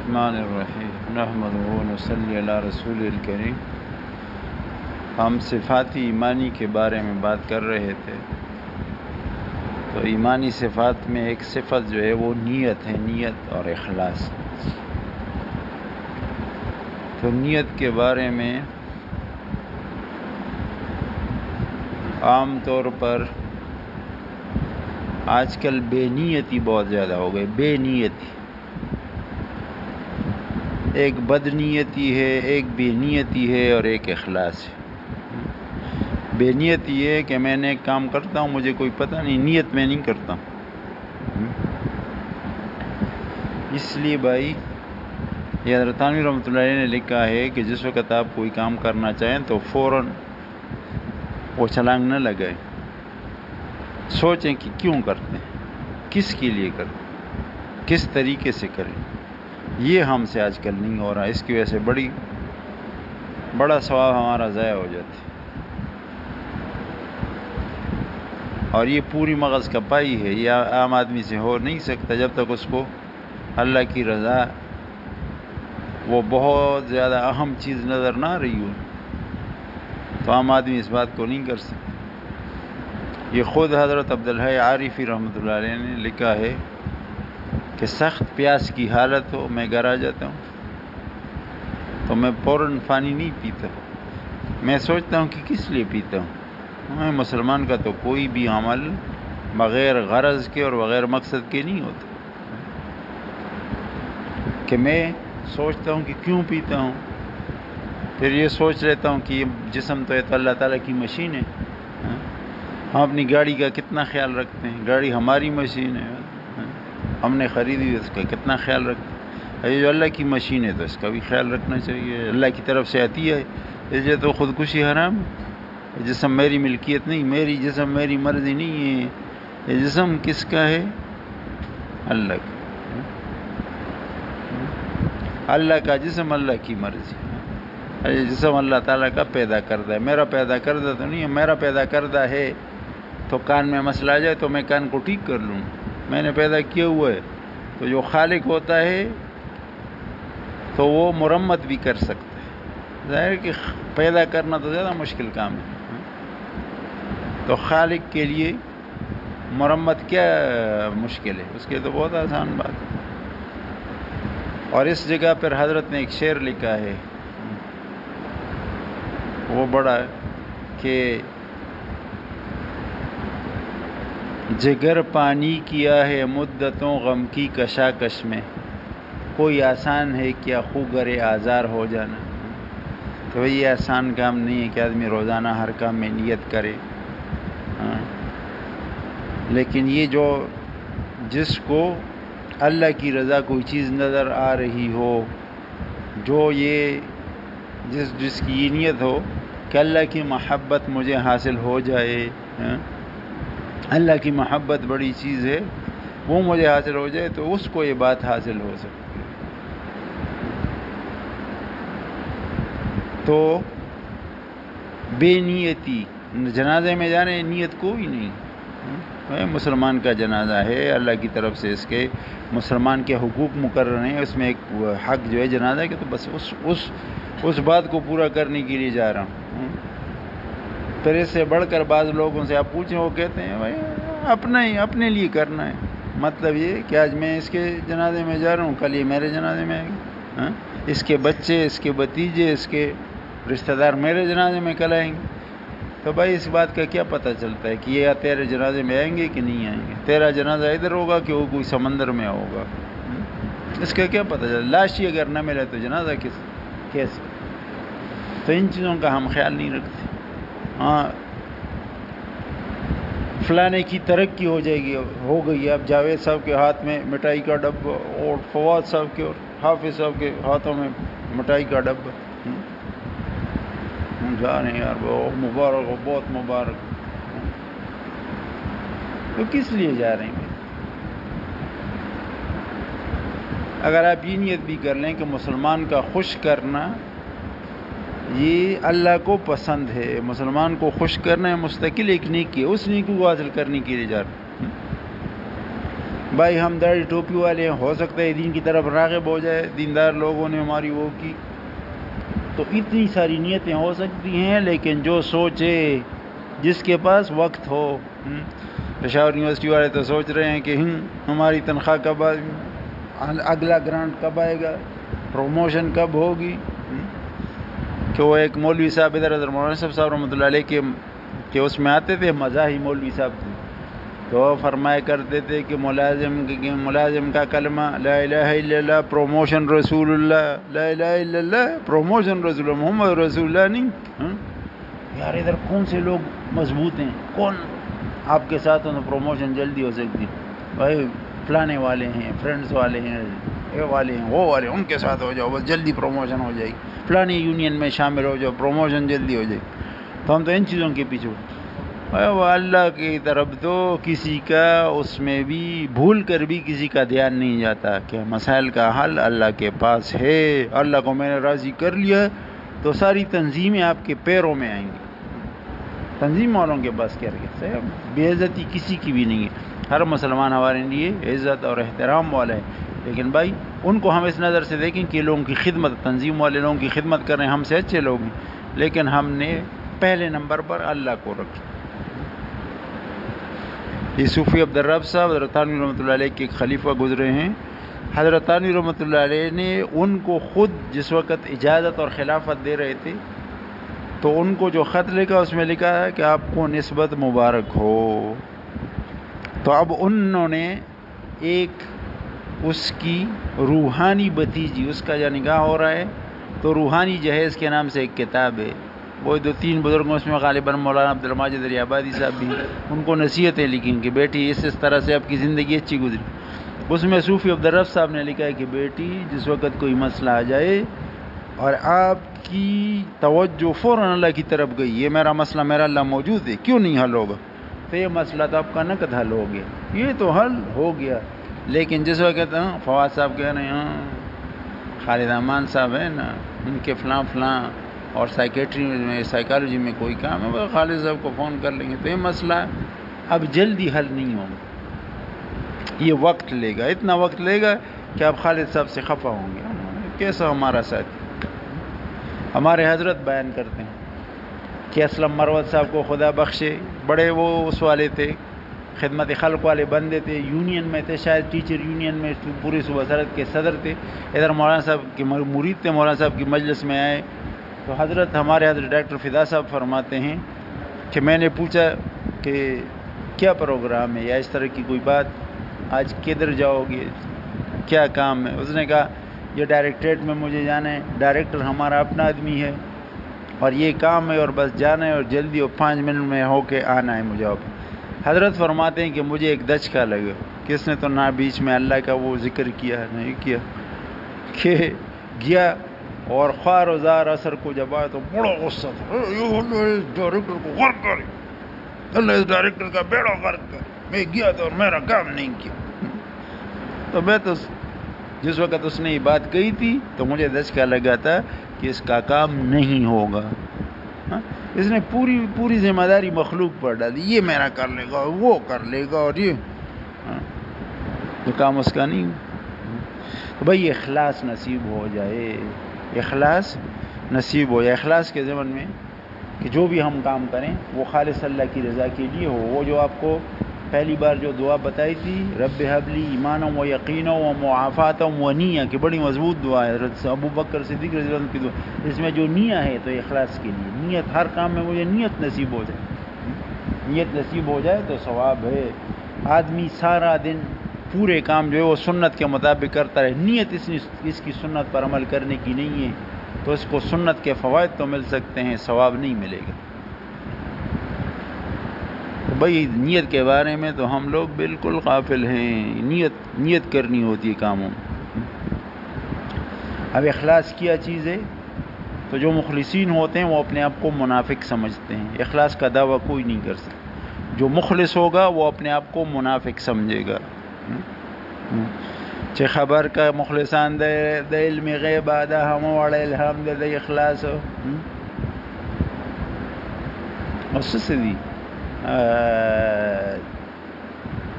الرحمن الرحیم نحمده ونصلی علی رسول الکریم۔ ہم صفات ایمانی کے بارے میں بات کر رہے تھے، تو ایمانی صفات میں ایک صفت جو ہے وہ نیت ہے، نیت اور اخلاص۔ تو نیت کے بارے میں عام طور پر آج کل بے نیتی بہت زیادہ ہو گئی۔ بے نیتی، ایک بد نیتی ہے، ایک بے نیتی ہے اور ایک اخلاص ہے۔ بے نیتی یہ ہے کہ میں نے ایک کام کرتا ہوں، مجھے کوئی پتہ نہیں، نیت میں نہیں کرتا ہوں۔ اس لیے بھائی یہ حضرت تھانوی رحمۃ اللہ علیہ نے لکھا ہے کہ جس وقت آپ کوئی کام کرنا چاہیں تو فوراً وہ چھلانگ نہ لگائیں، سوچیں کہ کیوں کرتے ہیں، کس کے لیے کرتے ہیں، کس طریقے سے کریں۔ یہ ہم سے آج کل نہیں ہو رہا، اس کی وجہ سے بڑا ثواب ہمارا ضائع ہو جاتا ہے۔ اور یہ پوری مغز کا پائی ہے، یہ عام آدمی سے ہو نہیں سکتا جب تک اس کو اللہ کی رضا وہ بہت زیادہ اہم چیز نظر نہ آ رہی ہو، تو عام آدمی اس بات کو نہیں کر سکتا۔ یہ خود حضرت عبدالحی عارفی رحمۃ اللہ علیہ نے لکھا ہے کہ سخت پیاس کی حالت ہو، میں گھر آ جاتا ہوں تو میں فوراً پانی نہیں پیتا، میں سوچتا ہوں کہ کس لیے پیتا ہوں۔ میں مسلمان کا تو کوئی بھی عمل بغیر غرض کے اور بغیر مقصد کے نہیں ہوتا، کہ میں سوچتا ہوں کہ کیوں پیتا ہوں، پھر یہ سوچ لیتا ہوں کہ یہ جسم تو ہے تو اللہ تعالیٰ کی مشین ہے، ہم اپنی گاڑی کا کتنا خیال رکھتے ہیں، گاڑی ہماری مشین ہے، ہم نے خریدی، اس کا کتنا خیال رکھتے ہیں۔ یہ جو اللہ کی مشین ہے تو اس کا بھی خیال رکھنا چاہیے، اللہ کی طرف سے عطیہ ہے، اس لیے تو خودکشی حرام ہے۔ جسم میری ملکیت نہیں، میری جسم میری مرضی نہیں ہے، یہ جسم کس کا ہے؟ اللہ کا۔ اللہ کا جسم، اللہ کی مرضی۔ یہ جسم اللہ تعالیٰ کا پیدا کردہ ہے، میرا پیدا کردہ تو نہیں ہے۔ میرا پیدا کردہ ہے تو کان میں مسئلہ آ جائے تو میں کان کو ٹھیک کر لوں، میں نے پیدا کیا ہوا ہے۔ تو جو خالق ہوتا ہے تو وہ مرمت بھی کر سکتا ہے، ظاہر ہے کہ پیدا کرنا تو زیادہ مشکل کام ہے، تو خالق کے لیے مرمت کیا مشکل ہے، اس کے تو بہت آسان بات ہے۔ اور اس جگہ پر حضرت نے ایک شعر لکھا ہے، وہ بڑا کہ جگر پانی کیا ہے مدتوں غم کی کشاکش میں، کوئی آسان ہے کیا خو گرے آزار ہو جانا۔ تو یہ آسان کام نہیں ہے کہ آدمی روزانہ ہر کام میں نیت کرے، لیکن یہ جو جس کو اللہ کی رضا کوئی چیز نظر آ رہی ہو، جو یہ جس کی یہ نیت ہو کہ اللہ کی محبت مجھے حاصل ہو جائے، اللہ کی محبت بڑی چیز ہے، وہ مجھے حاصل ہو جائے، تو اس کو یہ بات حاصل ہو سکتی ہے۔ تو بے نیتی، جنازے میں جانے نیت کوئی نہیں، مسلمان کا جنازہ ہے، اللہ کی طرف سے اس کے مسلمان کے حقوق مقرر ہیں، اس میں ایک حق جو ہے جنازہ کے، تو بس اس بات کو پورا کرنے کے لیے جا رہا ہوں۔ پھر اس سے بڑھ کر بعض لوگوں سے آپ پوچھیں، وہ کہتے ہیں بھائی اپنے لیے کرنا ہے، مطلب یہ کہ آج میں اس کے جنازے میں جا رہا ہوں، کل یہ میرے جنازے میں آئے گا، اس کے بچے، اس کے بھتیجے، اس کے رشتہ دار میرے جنازے میں کل آئیں گے۔ تو بھائی اس بات کا کیا پتہ چلتا ہے کہ یہ تیرے جنازے میں آئیں گے کہ نہیں آئیں گے؟ تیرا جنازہ ادھر ہوگا کہ وہ کوئی سمندر میں ہوگا، اس کا کیا پتہ چلتا؟ لاش ہی اگر نہ ملے تو جنازہ کیسے؟ تو ان چیزوں کا ہم خیال نہیں رکھتے۔ ہاں فلانے کی ترقی ہو گئی، اب جاوید صاحب کے ہاتھ میں مٹائی کا ڈبہ، اور فواد صاحب کے اور حافظ صاحب کے ہاتھوں میں مٹائی کا ڈبہ، جا رہے ہیں یار بہت مبارک ہو، بہت مبارک۔ تو کس لیے جا رہے ہیں؟ اگر آپ یہ نیت بھی کر لیں کہ مسلمان کا خوش کرنا یہ اللہ کو پسند ہے، مسلمان کو خوش کرنا ہے، مستقل ایک نیکی ہے، اس نیکی کو حاصل کرنے کے لیے جا رہے ہیں۔ بھائی ہم داڑھی ٹوپی والے ہیں، ہو سکتا ہے دین کی طرف راغب ہو جائے، دیندار لوگوں نے ہماری وہ کی، تو اتنی ساری نیتیں ہو سکتی ہیں، لیکن جو سوچے جس کے پاس وقت ہو. پشاور یونیورسٹی والے تو سوچ رہے ہیں کہ ہماری تنخواہ کب اگلا گرانٹ کب آئے گا، پروموشن کب ہوگی. کہ وہ ایک مولوی صاحب ادھر مولانا صاحب رحمۃ اللہ علیہ کہ اس میں آتے تھے، مزاحی مولوی صاحب تھے، تو فرمایا کرتے تھے کہ ملازم کا کلمہ لا الہ الا اللہ پروموشن رسول اللہ، لا الہ الا اللہ پروموشن رسول اللہ، محمد رسول اللہ نہیں. یار ادھر کون سے لوگ مضبوط ہیں، کون آپ کے ساتھ ہوں تو پروموشن جلدی ہو سکتی. بھائی فلانے والے ہیں، فرینڈس والے ہیں، یہ والے ہیں، وہ والے، ان کے ساتھ ہو جاؤ بس جلدی پروموشن ہو جائے گی، فلانی یونین میں شامل ہو جاؤ پروموشن جلدی ہو جائے گی. تو ہم تو ان چیزوں کے پیچھے وہ اللہ کی طرف تو کسی کا اس میں بھی بھول کر بھی کسی کا دھیان نہیں جاتا کہ مسائل کا حل اللہ کے پاس ہے. اللہ کو میں نے راضی کر لیا تو ساری تنظیمیں آپ کے پیروں میں آئیں گی. تنظیم والوں کے پاس کیا رہے، بے عزتی کسی کی بھی نہیں ہے. ہر مسلمان ہمارے لیے عزت اور احترام والا ہے، لیکن بھائی ان کو ہم اس نظر سے دیکھیں کہ لوگوں کی خدمت، تنظیم والے لوگوں کی خدمت کر رہے ہیں، ہم سے اچھے لوگ ہیں، لیکن ہم نے پہلے نمبر پر اللہ کو رکھا. یہ صوفی عبدالرب صاحب حضرت تھانوی رحمۃ اللہ علیہ کے ایک خلیفہ گزرے ہیں. حضرت تھانوی رحمۃ اللہ علیہ نے ان کو خود جس وقت اجازت اور خلافت دے رہے تھے تو ان کو جو خط لکھا اس میں لکھا ہے کہ آپ کو نسبت مبارک ہو. تو اب انہوں نے ایک اس کی روحانی بھتیجی، اس کا جو نکاح ہو رہا ہے تو روحانی جہیز کے نام سے ایک کتاب ہے، وہ 2-3 بزرگوں اس میں غالباً مولانا عبدالماجد دریابادی صاحب بھی، ان کو نصیحتیں لکھیں کہ بیٹی اس طرح سے آپ کی زندگی اچھی گزری. اس میں صوفی عبدالرب صاحب نے لکھا ہے کہ بیٹی جس وقت کوئی مسئلہ آ جائے اور آپ کی توجہ فوراً اللہ کی طرف گئی، یہ میرا مسئلہ میرا اللہ موجود ہے، کیوں نہیں حل ہوگا، تو یہ مسئلہ تو آپ کا نقد حل ہو گیا، یہ تو حل ہو گیا. لیکن جس وقت فواد صاحب کہہ رہے ہیں خالد امان صاحب ہیں نا، ان کے فلاں فلاں اور سائیکیٹری میں سائیکالوجی میں کوئی کام ہے، وہ خالد صاحب کو فون کر لیں گے، تو یہ مسئلہ اب جلدی حل نہیں ہوگا، یہ وقت لے گا، اتنا وقت لے گا کہ آپ خالد صاحب سے خفا ہوں گے. کیسا ہمارا ساتھ. ہمارے حضرت بیان کرتے ہیں کہ اسلم مروت صاحب کو خدا بخشے، بڑے وہ اس والے تھے، خدمت خلق والے بندے تھے، یونین میں تھے، شاید ٹیچر یونین میں پوری صوبہ سرحد کے صدر تھے. ادھر مولانا صاحب کے مرید تھے، مولانا صاحب کی مجلس میں آئے تو ہمارے حضرت ڈاکٹر فدا صاحب فرماتے ہیں کہ میں نے پوچھا کہ کیا پروگرام ہے یا اس طرح کی کوئی بات، آج کدھر جاؤ گے، کیا کام ہے. اس نے کہا یہ ڈائریکٹریٹ میں مجھے جانا ہے، ڈائریکٹر ہمارا اپنا آدمی ہے اور یہ کام ہے اور بس جانا ہے اور جلدی اور 5 منٹ میں ہو کے آنا ہے مجھے. حضرت فرماتے ہیں کہ مجھے ایک دھچکا لگا، کس نے تو نہ بیچ میں اللہ کا وہ ذکر کیا نہیں کیا، کہ گیا اور خوار و زار اثر کو جب آیا تو بڑا غصہ تھا، اس ڈائریکٹر کو غرق کرے، اللہ اس ڈائریکٹر کا بیڑا غرق کرے، میں گیا تھا اور میرا کام نہیں کیا. تو میں تو جس وقت اس نے یہ بات کہی تھی تو مجھے دھچکا لگا تھا کہ اس کا کام نہیں ہوگا. اس نے پوری ذمہ داری مخلوق پر ڈالی، یہ میرا کر لے گا، وہ کر لے گا، اور یہ تو کام اس کا نہیں. تو بھائی اخلاص نصیب ہو جائے، اخلاص نصیب ہو جائے. اخلاص کے ضمن میں کہ جو بھی ہم کام کریں وہ خالص اللہ کی رضا کے لیے ہو. وہ جو آپ کو پہلی بار جو دعا بتائی تھی، رب حبلی ایمانا و یقینا و معافاتا و نیہ، کہ بڑی مضبوط دعا ہے، حضرت ابو بکر صدیق رضی اللہ عنہ کی دعا. اس میں جو نیہ ہے تو اخلاص کے لیے، نیت ہر کام میں مجھے نیت نصیب ہو جائے، نیت نصیب ہو جائے تو ثواب ہے. آدمی سارا دن پورے کام جو ہے وہ سنت کے مطابق کرتا رہے، نیت اس کی سنت پر عمل کرنے کی نہیں ہے تو اس کو سنت کے فوائد تو مل سکتے ہیں، ثواب نہیں ملے گا. بھائی نیت کے بارے میں تو ہم لوگ بالکل غافل ہیں، نیت کرنی ہوتی ہے کاموں میں. اب اخلاص کیا چیز ہے تو جو مخلصین ہوتے ہیں وہ اپنے آپ کو منافق سمجھتے ہیں، اخلاص کا دعویٰ کوئی نہیں کر سکتا. جو مخلص ہوگا وہ اپنے آپ کو منافق سمجھے گا. چه خبر کا مخلصان د علم غیب دا ہم وڑ الہام د اخلاص اس سے دی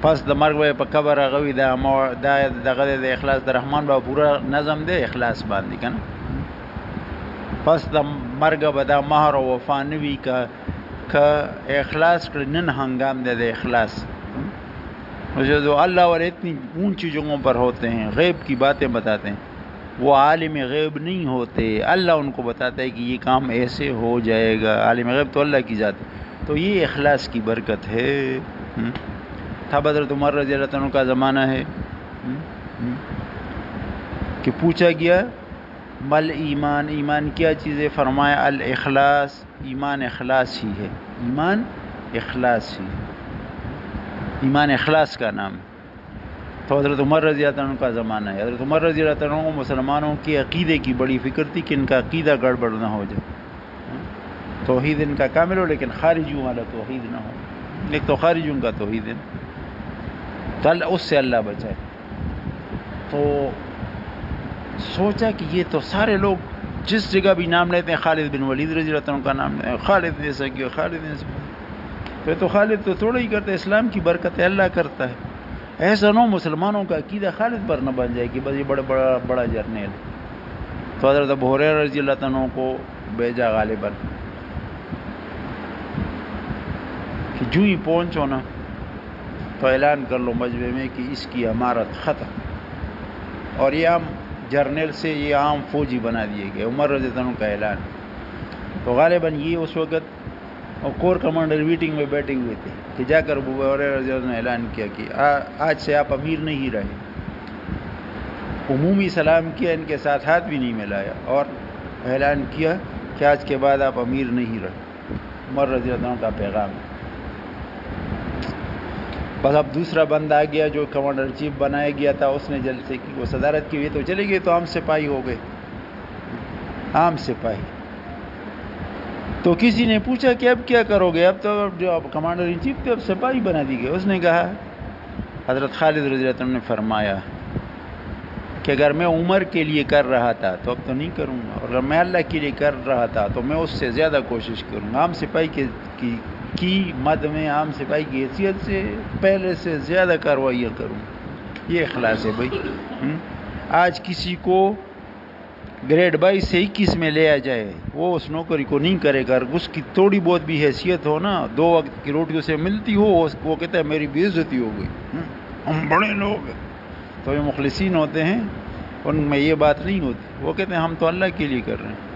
پس د مرګ به په قبر هغوی دا دغه د اخلاص د رحمان به پورا نظم دی اخلاص باندې که نه. پس د مرګ به دا مهر و وفا نه وي که اخلاص کړي. نن ہنگام دے دے اخلاص. جو اللہ والے اتنی اونچی جگہوں پر ہوتے ہیں، غیب کی باتیں بتاتے ہیں، وہ عالم غیب نہیں ہوتے، اللہ ان کو بتاتا ہے کہ یہ کام ایسے ہو جائے گا. عالم غیب تو اللہ کی ذات. تو یہ اخلاص کی برکت ہے. تھا حضرت عمر رضی اللہ عنہ کا زمانہ ہے کہ پوچھا گیا مل ایمان، ایمان کیا چیز ہے؟ فرمایا الاخلاص، ایمان اخلاص ہی ہے. ایمان اخلاص ہی ہے. ایمان اخلاص کا نام ہے. تو حضرت عمر رضی اللہ عنہ کا زمانہ ہے. حضرت عمر رضی اللہ عنہ کو مسلمانوں کے عقیدے کی بڑی فکر تھی کہ ان کا عقیدہ گڑبڑ نہ ہو جائے، توحید ان کا کامل ہو لیکن خارجیوں والا توحید نہ ہو. ایک تو خارجیوں کا توحید ہے تو اس سے اللہ بچائے. تو سوچا کہ یہ تو سارے لوگ جس جگہ بھی نام لیتے ہیں خالد بن ولید رضی اللہ عنہ کا نام لیتے ہیں، خالد نے ایسا کیا، خالد نے ایسا کیا. تو خالد تو تھوڑا ہی کرتا ہے، اسلام کی برکت ہے، اللہ کرتا ہے. ایسا نہ ہو مسلمانوں کا عقیدہ خالد پر نہ بن جائے کہ بس یہ بڑا جرنیل. تو حضرت ابو ہریرہ رضی اللہ عنہ کو بھیجا غالباً کہ جو ہی پہنچو نا تو اعلان کر لو مجمع میں کہ اس کی امارت ختم، اور یہ عام جرنیل سے یہ عام فوجی بنا دیے گئے. عمر رضی اللہ عنہ کا اعلان. تو غالباً یہ اس وقت اور کور کمانڈر میٹنگ میں بیٹھے ہوئے تھے کہ جا کر ابو ہریرہ رضی اللہ عنہ نے اعلان کیا کہ آج سے آپ امیر نہیں رہے. عمومی سلام کیا، ان کے ساتھ ہاتھ بھی نہیں ملایا، اور اعلان کیا کہ آج کے بعد آپ امیر نہیں رہے. عمر رضی اللہ عنہ کا پیغام. بس اب دوسرا بندہ آ گیا جو کمانڈر چیف بنایا گیا تھا، اس نے جلسے کی وہ صدارت کی ہوئی تو چلے گئے. تو عام سپاہی ہو گئے، عام سپاہی. تو کسی نے پوچھا کہ اب کیا کرو گے؟ اب تو جو کمانڈر ان چیف تھے اب سپاہی بنا دی گئے. اس نے کہا، حضرت خالد رضی اللہ عنہ نے فرمایا کہ اگر میں عمر کے لیے کر رہا تھا تو اب تو نہیں کروں گا، اور اگر میں اللہ کے لیے کر رہا تھا تو میں اس سے زیادہ کوشش کروں گا. عام سپاہی کی مد میں، عام سپاہی کی حیثیت سے پہلے سے زیادہ کارروائیاں کروں. یہ اخلاص ہے بھائی. آج کسی کو گریڈ 22 سے 21 میں لے آ جائے، وہ اس نوکری کو نہیں کرے گا. اس کی تھوڑی بہت بھی حیثیت ہو نا، 2 وقت کی روٹی اسے ملتی ہو، وہ کہتا ہے میری بے عزتی ہو گئی، ہم بڑے لوگ ہیں. تو یہ مخلصین ہوتے ہیں، ان میں یہ بات نہیں ہوتی. وہ کہتے ہیں ہم تو اللہ کے لیے کر رہے ہیں.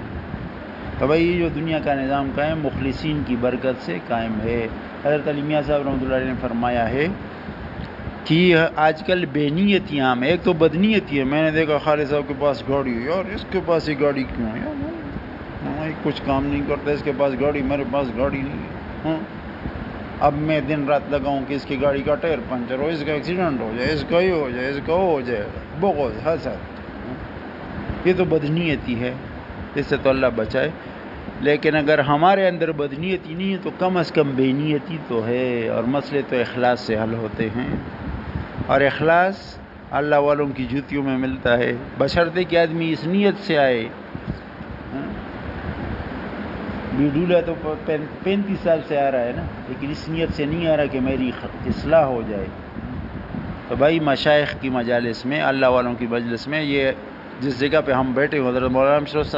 تو بھائی یہ جو دنیا کا نظام قائم مخلصین کی برکت سے قائم ہے. حضرت علی میاں صاحب رحمۃ اللہ علیہ نے فرمایا ہے کہ آج کل بے نیتی عام ہے. ایک تو بدنیتی ہے. میں نے دیکھا خالد صاحب کے پاس گاڑی ہے، یار اس کے پاس یہ گاڑی کیوں ہے؟ یار کچھ کام نہیں کرتا، اس کے پاس گاڑی، میرے پاس گاڑی نہیں ہے. اب میں دن رات لگاؤں کہ اس کی گاڑی کا ٹائر پنچر ہو، اس کا ایکسیڈنٹ ہو جائے، اس کا یہ ہو جائے، اس کا وہ ہو جائے. بغض، حسد، یہ تو بدنیتی ہے. اس سے تو اللہ بچائے. لیکن اگر ہمارے اندر بدنیتی نہیں ہے تو کم از کم بے نیتی تو ہے، اور مسئلے تو اخلاص سے حل ہوتے ہیں. اور اخلاص اللہ والوں کی جوتیوں میں ملتا ہے، بشرطے کہ آدمی اس نیت سے آئے. ڈولہ تو 35 سال سے آ رہا ہے نا، لیکن اس نیت سے نہیں آ رہا کہ میری اصلاح ہو جائے. تو بھائی مشائخ کی مجالس میں، اللہ والوں کی مجلس میں، یہ جس جگہ پہ ہم بیٹھے حضرت مولانا مشرف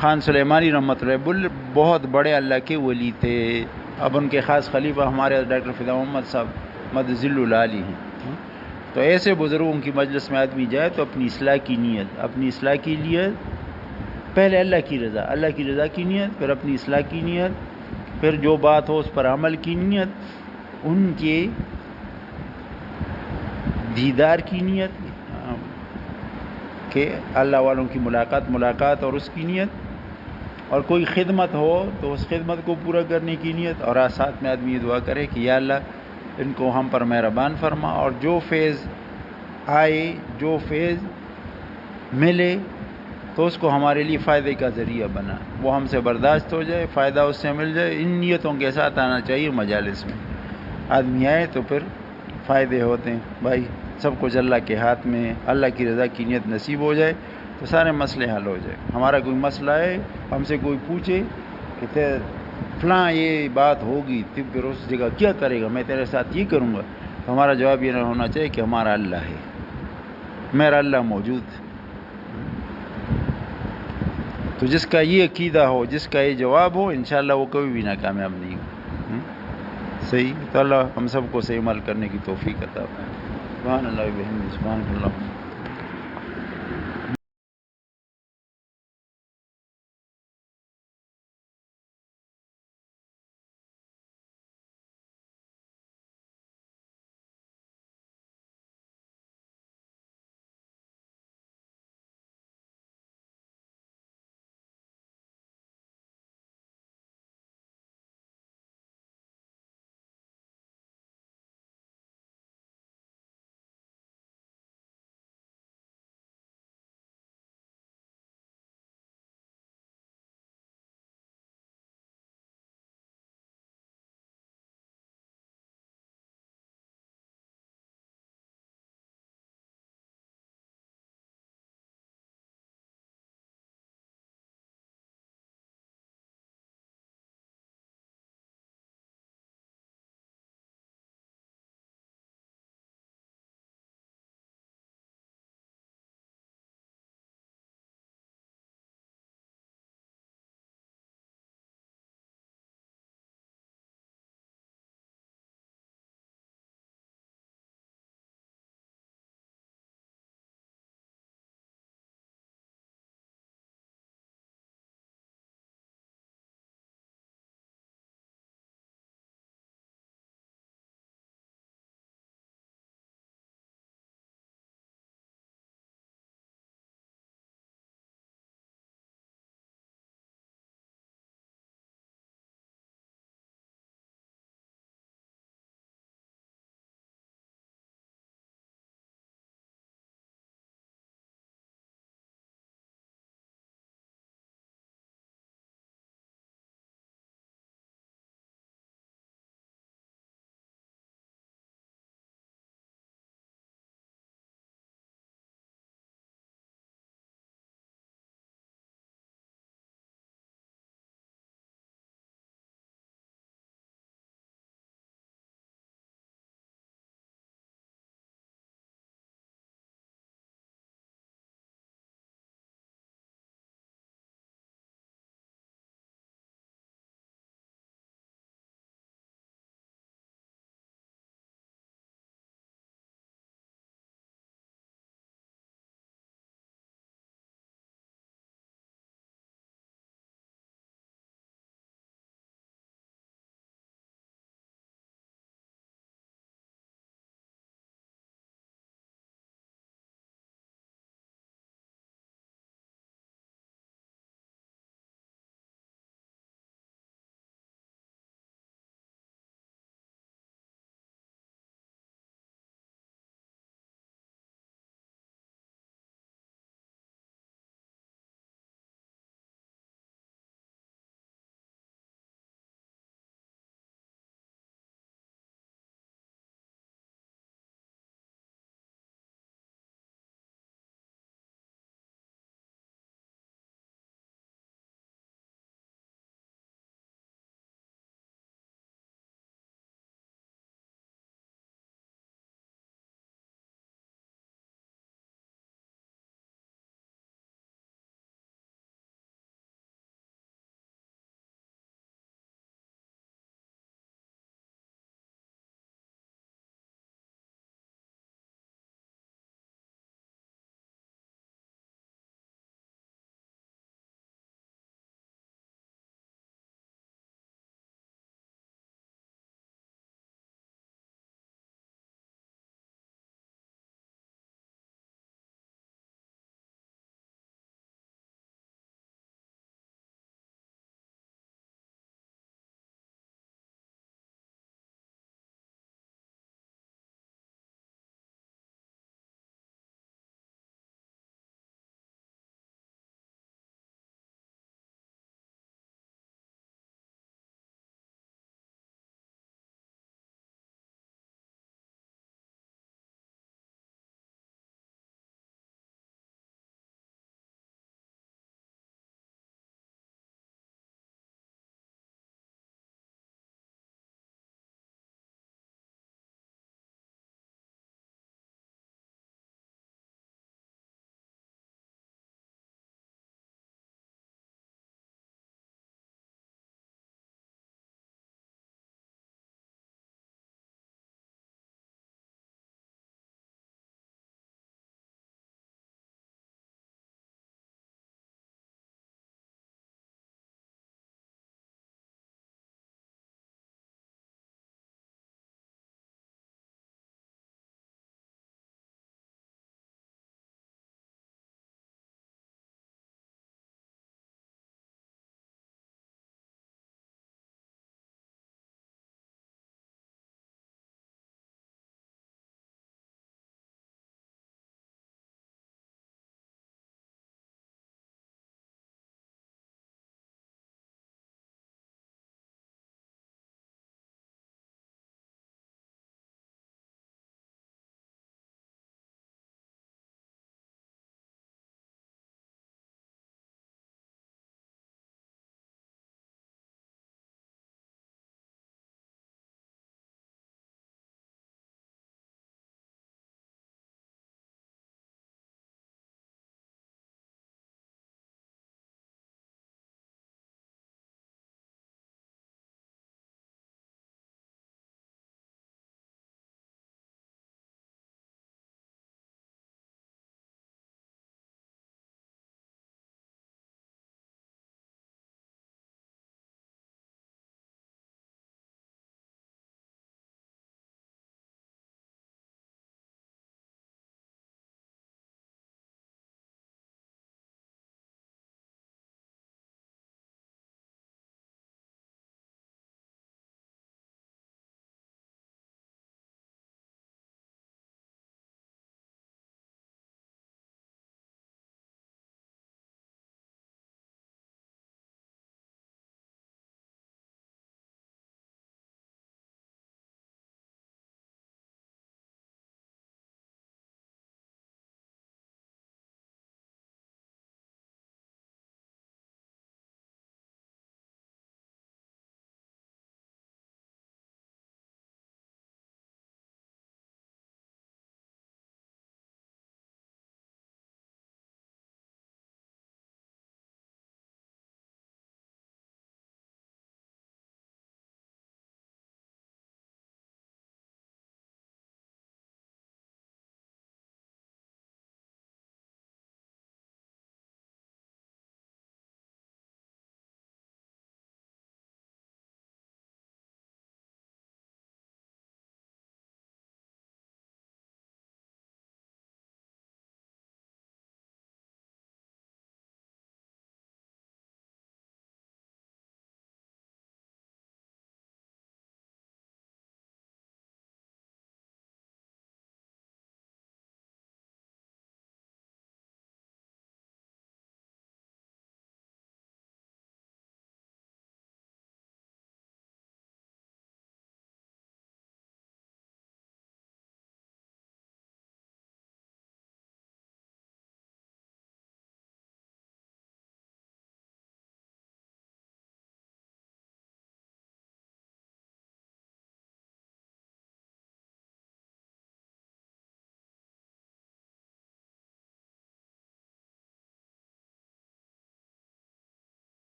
خان سلیمانی رحمۃ اللہ بہت بڑے اللہ کے ولی تھے. اب ان کے خاص خلیفہ ہمارے ڈاکٹر فدا محمد صاحب مد ذل العالی ہیں. تو ایسے بزرگوں کی مجلس میں آدمی جائے تو اپنی اصلاح کی نیت، پہلے اللہ کی رضا کی نیت، پھر اپنی اصلاح کی نیت، پھر جو بات ہو اس پر عمل کی نیت، ان کے دیدار کی نیت کہ اللہ والوں کی ملاقات اور اس کی نیت، اور کوئی خدمت ہو تو اس خدمت کو پورا کرنے کی نیت. اور ساتھ میں آدمی یہ دعا کرے کہ یا اللہ ان کو ہم پر مہربان فرما، اور جو فیض آئے، جو فیض ملے تو اس کو ہمارے لیے فائدے کا ذریعہ بنا، وہ ہم سے برداشت ہو جائے، فائدہ اس سے مل جائے. ان نیتوں کے ساتھ آنا چاہیے مجالس میں. آدمی آئے تو پھر فائدے ہوتے ہیں. بھائی سب کچھ اللہ کے ہاتھ میں ہے. اللہ کی رضا کی نیت نصیب ہو جائے تو سارے مسئلے حل ہو جائے. ہمارا کوئی مسئلہ ہے، ہم سے کوئی پوچھے کہ فلاں یہ بات ہوگی تو پھر اس جگہ کیا کرے گا، میں تیرے ساتھ یہ کروں گا، ہمارا جواب یہ نہ ہونا چاہیے کہ ہمارا اللہ ہے، میرا اللہ موجود. تو جس کا یہ عقیدہ ہو، جس کا یہ جواب ہو، انشاءاللہ وہ کبھی بھی ناکامیاب نہیں ہو. صحیح. تو اللہ ہم سب کو صحیح عمل کرنے کی توفیق عطا فرمائے. سبحان اللہ و بحمدہ، سبحان اللہ.